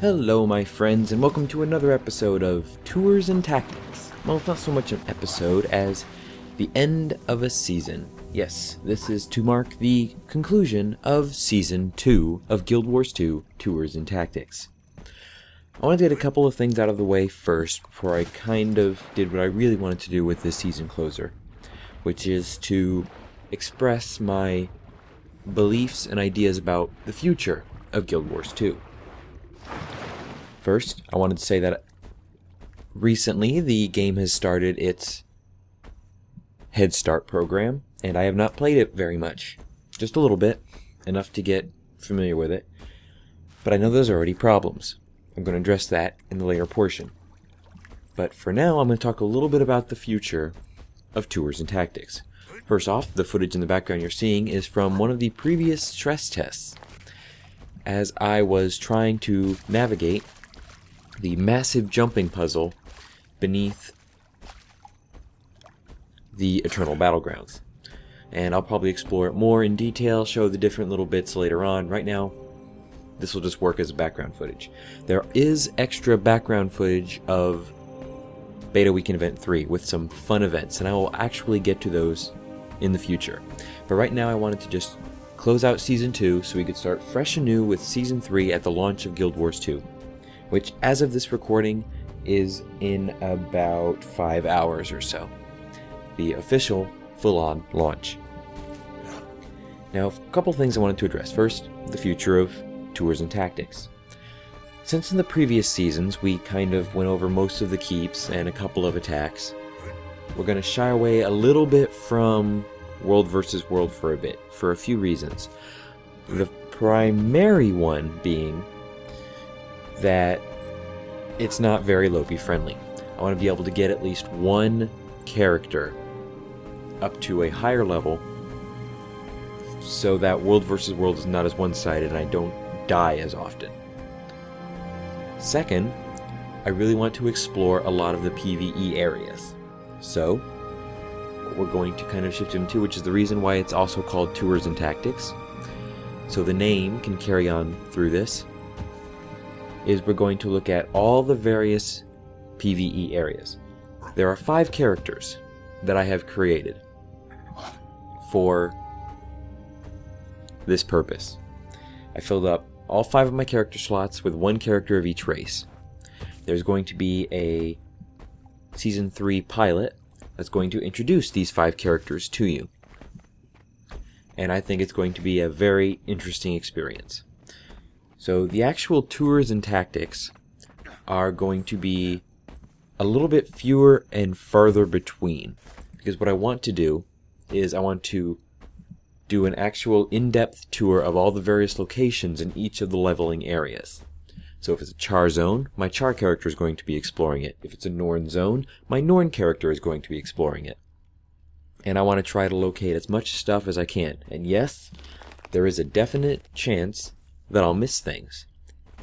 Hello my friends, and welcome to another episode of Tours and Tactics. Well, it's not so much an episode as the end of a season. Yes, this is to mark the conclusion of Season 2 of Guild Wars 2 Tours and Tactics. I want to get a couple of things out of the way first before I kind of did what I really wanted to do with this season closer, which is to express my beliefs and ideas about the future of Guild Wars 2. First, I wanted to say that recently the game has started its Head Start program, and I have not played it very much. Just a little bit, enough to get familiar with it. But I know there's already problems. I'm going to address that in the later portion. But for now, I'm going to talk a little bit about the future of Tours and Tactics. First off, the footage in the background you're seeing is from one of the previous stress tests, as I was trying to navigate the massive jumping puzzle beneath the Eternal Battlegrounds. And I'll probably explore it more in detail, show the different little bits later on. Right now, this will just work as background footage. There is extra background footage of Beta Weekend Event 3 with some fun events, and I will actually get to those in the future. But right now I wanted to just close out Season 2 so we could start fresh and new with Season 3 at the launch of Guild Wars 2. Which, as of this recording, is in about 5 hours or so. The official, full-on launch. Now, a couple things I wanted to address. First, the future of Tours and Tactics. Since in the previous seasons we kind of went over most of the keeps and a couple of attacks, we're going to shy away a little bit from World versus World for a bit, for a few reasons. The primary one being that it's not very Lopi friendly. I want to be able to get at least one character up to a higher level so that World versus World is not as one-sided and I don't die as often. Second, I really want to explore a lot of the PvE areas. So, what we're going to kind of shift into, which is the reason why it's also called Tours and Tactics, so the name can carry on through this, is we're going to look at all the various PvE areas. There are 5 characters that I have created for this purpose. I filled up all 5 of my character slots with 1 character of each race. There's going to be a Season 3 pilot that's going to introduce these 5 characters to you. And I think it's going to be a very interesting experience. So the actual Tours and Tactics are going to be a little bit fewer and farther between. Because what I want to do is I want to do an actual in-depth tour of all the various locations in each of the leveling areas. So if it's a Char zone, my Char character is going to be exploring it. If it's a Norn zone, my Norn character is going to be exploring it. And I want to try to locate as much stuff as I can. And yes, there is a definite chance that I'll miss things.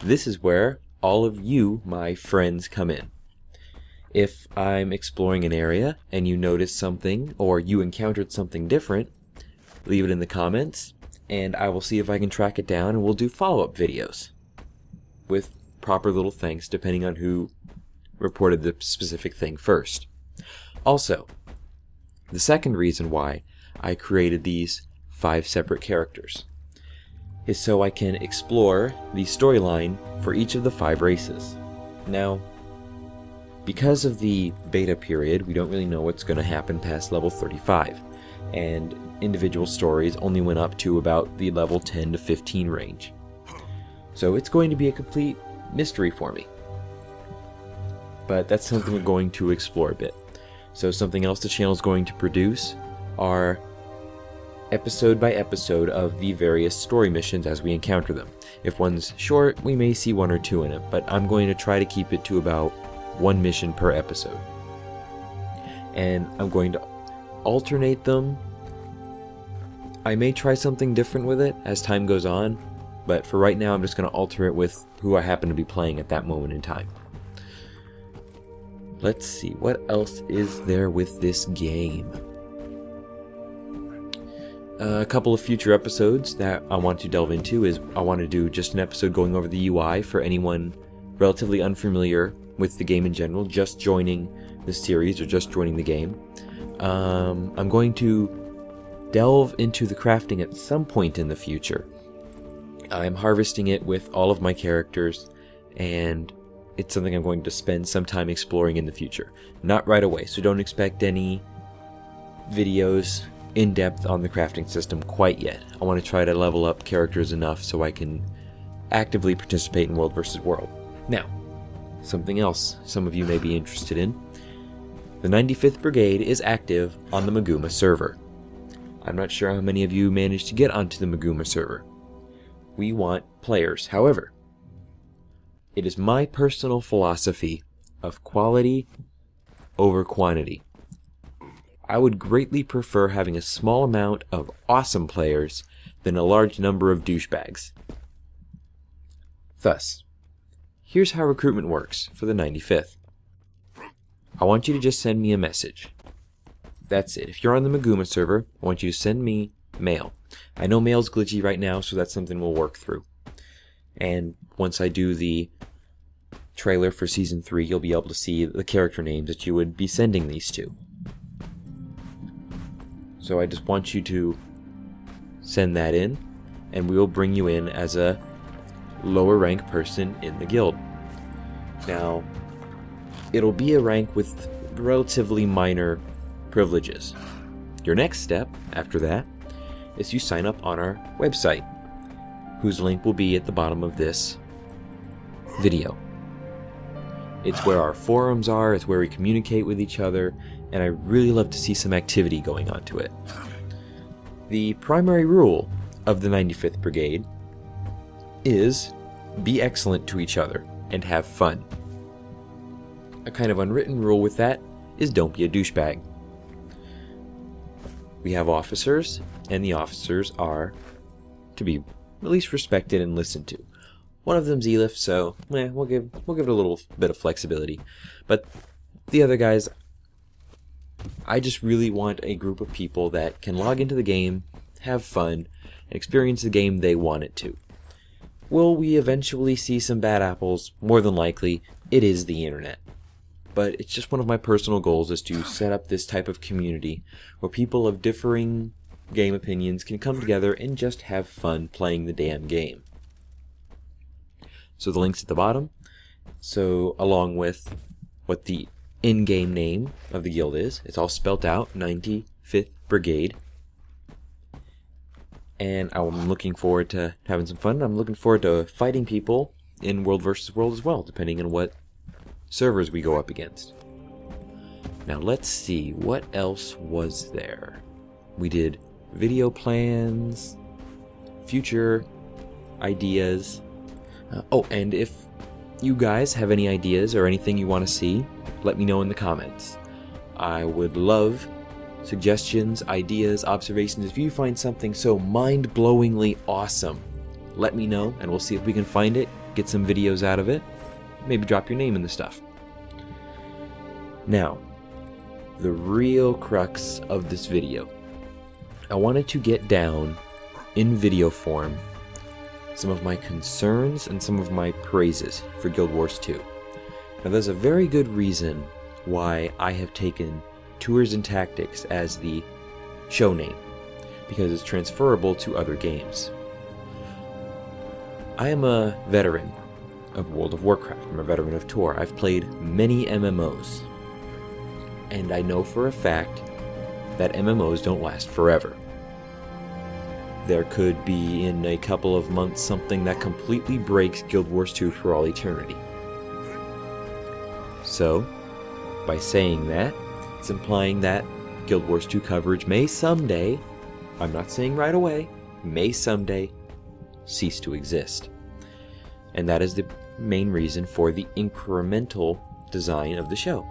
This is where all of you, my friends, come in. If I'm exploring an area and you notice something or you encountered something different, leave it in the comments and I will see if I can track it down and we'll do follow-up videos with proper little thanks depending on who reported the specific thing first. Also, the second reason why I created these 5 separate characters is so I can explore the storyline for each of the 5 races. Now, because of the beta period, we don't really know what's going to happen past level 35, and individual stories only went up to about the level 10 to 15 range. So it's going to be a complete mystery for me. But that's something we're going to explore a bit. So something else the channel is going to produce are episode by episode of the various story missions as we encounter them. If one's short, we may see 1 or 2 in it, but I'm going to try to keep it to about 1 mission per episode. And I'm going to alternate them. I may try something different with it as time goes on, but for right now I'm just going to alter it with who I happen to be playing at that moment in time. Let's see, what else is there with this game? A couple of future episodes that I want to delve into is I want to do just an episode going over the UI for anyone relatively unfamiliar with the game in general, just joining the series or just joining the game. I'm going to delve into the crafting at some point in the future. I'm harvesting it with all of my characters, and it's something I'm going to spend some time exploring in the future. Not right away, so don't expect any videos in depth on the crafting system quite yet. I want to try to level up characters enough so I can actively participate in World vs. World. Now, something else some of you may be interested in. The 95th Brigade is active on the Maguma server. I'm not sure how many of you managed to get onto the Maguma server. We want players. However, it is my personal philosophy of quality over quantity. I would greatly prefer having a small amount of awesome players than a large number of douchebags. Thus, here's how recruitment works for the 95th. I want you to just send me a message. That's it. If you're on the Maguma server, I want you to send me mail. I know mail's glitchy right now, so that's something we'll work through. And once I do the trailer for Season 3, you'll be able to see the character names that you would be sending these to. So I just want you to send that in, and we will bring you in as a lower rank person in the guild. Now, it'll be a rank with relatively minor privileges. Your next step after that is you sign up on our website, whose link will be at the bottom of this video. It's where our forums are, it's where we communicate with each other, and I really love to see some activity going on to it. The primary rule of the 95th Brigade is be excellent to each other and have fun. A kind of unwritten rule with that is don't be a douchebag. We have officers, and the officers are to be at least respected and listened to. One of them's Elif, so we'll give it a little bit of flexibility. But the other guys, I just really want a group of people that can log into the game, have fun, and experience the game they want it to. Will we eventually see some bad apples? More than likely, it is the internet. But it's just one of my personal goals is to set up this type of community where people of differing game opinions can come together and just have fun playing the damn game. So the link's at the bottom, so along with what the in-game name of the guild is. It's all spelt out, 95th Brigade. And I'm looking forward to having some fun. I'm looking forward to fighting people in World vs. World as well, depending on what servers we go up against. Now let's see, what else was there? We did video plans, future ideas. Oh, and if you guys have any ideas or anything you want to see, let me know in the comments. I would love suggestions, ideas, observations. If you find something so mind-blowingly awesome, let me know and we'll see if we can find it, get some videos out of it, maybe drop your name in the stuff. Now, the real crux of this video. I wanted to get down in video form some of my concerns and some of my praises for Guild Wars 2. Now there's a very good reason why I have taken Tours and Tactics as the show name, because it's transferable to other games. I am a veteran of World of Warcraft, I'm a veteran of Tour, I've played many MMOs, and I know for a fact that MMOs don't last forever. There could be, in a couple of months, something that completely breaks Guild Wars 2 for all eternity. So, by saying that, it's implying that Guild Wars 2 coverage may someday, I'm not saying right away, may someday cease to exist. And that is the main reason for the incremental design of the show.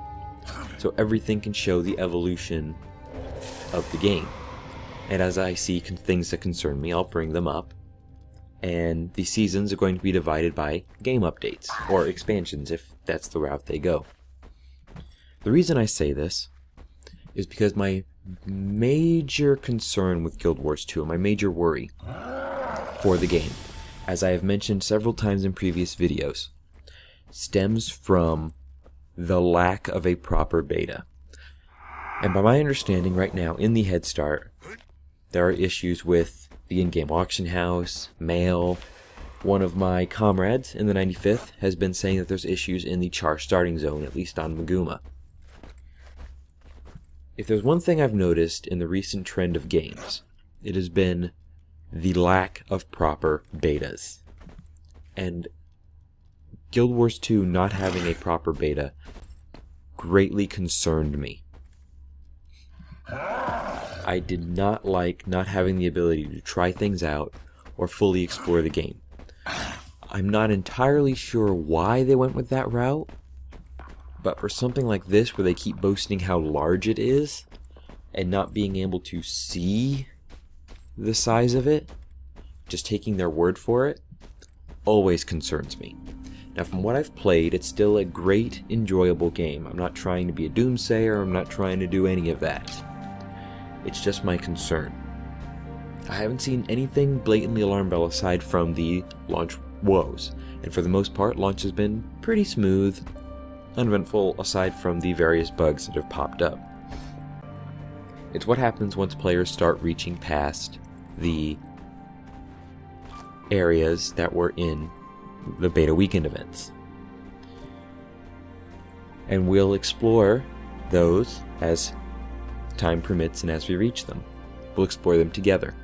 So everything can show the evolution of the game. And as I see things that concern me, I'll bring them up. And the seasons are going to be divided by game updates, or expansions if that's the route they go. The reason I say this is because my major concern with Guild Wars 2, my major worry for the game, as I have mentioned several times in previous videos, stems from the lack of a proper beta. And by my understanding right now, in the Head Start, there are issues with the in-game auction house, mail. One of my comrades in the 95th has been saying that there's issues in the Char starting zone, at least on Maguma. If there's one thing I've noticed in the recent trend of games, it has been the lack of proper betas. And Guild Wars 2 not having a proper beta greatly concerned me. I did not like not having the ability to try things out or fully explore the game. I'm not entirely sure why they went with that route, but for something like this where they keep boasting how large it is and not being able to see the size of it, just taking their word for it, always concerns me. Now from what I've played, it's still a great, enjoyable game. I'm not trying to be a doomsayer, I'm not trying to do any of that. It's just my concern. I haven't seen anything blatantly alarm bell aside from the launch woes, and for the most part, launch has been pretty smooth, uneventful aside from the various bugs that have popped up. It's what happens once players start reaching past the areas that were in the beta weekend events. And we'll explore those as time permits and as we reach them. We'll explore them together.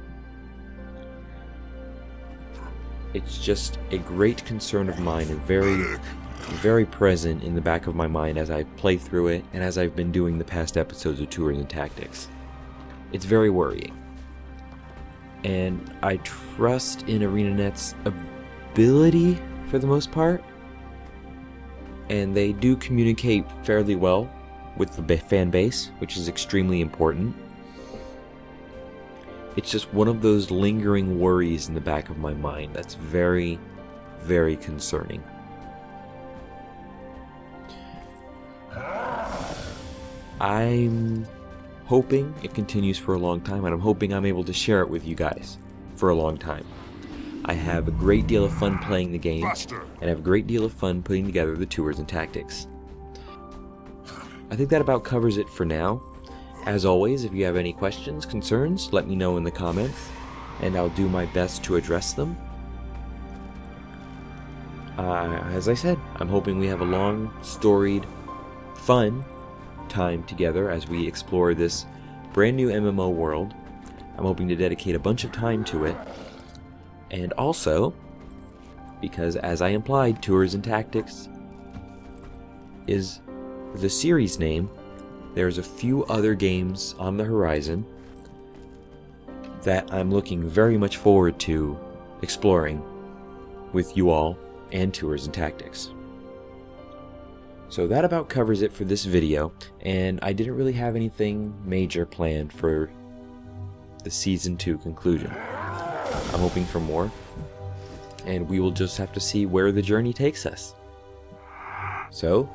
It's just a great concern of mine and very present in the back of my mind as I play through it and as I've been doing the past episodes of Tours and Tactics. It's very worrying. And I trust in ArenaNet's ability for the most part, and they do communicate fairly well with the fan base, which is extremely important. It's just one of those lingering worries in the back of my mind that's very, very concerning. I'm hoping it continues for a long time, and I'm hoping I'm able to share it with you guys for a long time. I have a great deal of fun playing the game, and I have a great deal of fun putting together the tours and tactics. I think that about covers it for now. As always, if you have any questions, concerns, let me know in the comments, and I'll do my best to address them. As I said, I'm hoping we have a long, storied, fun time together as we explore this brand new MMO world. I'm hoping to dedicate a bunch of time to it. And also, because as I implied, Tours and Tactics is the series name, there's a few other games on the horizon that I'm looking very much forward to exploring with you all and Tours and Tactics. So that about covers it for this video, and I didn't really have anything major planned for the Season 2 conclusion. I'm hoping for more, and we will just have to see where the journey takes us. So,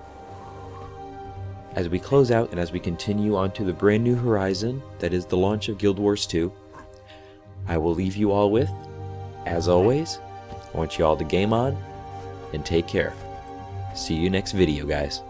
as we close out and as we continue onto the brand new horizon that is the launch of Guild Wars 2, I will leave you all with, as always, I want you all to game on and take care. See you next video, guys.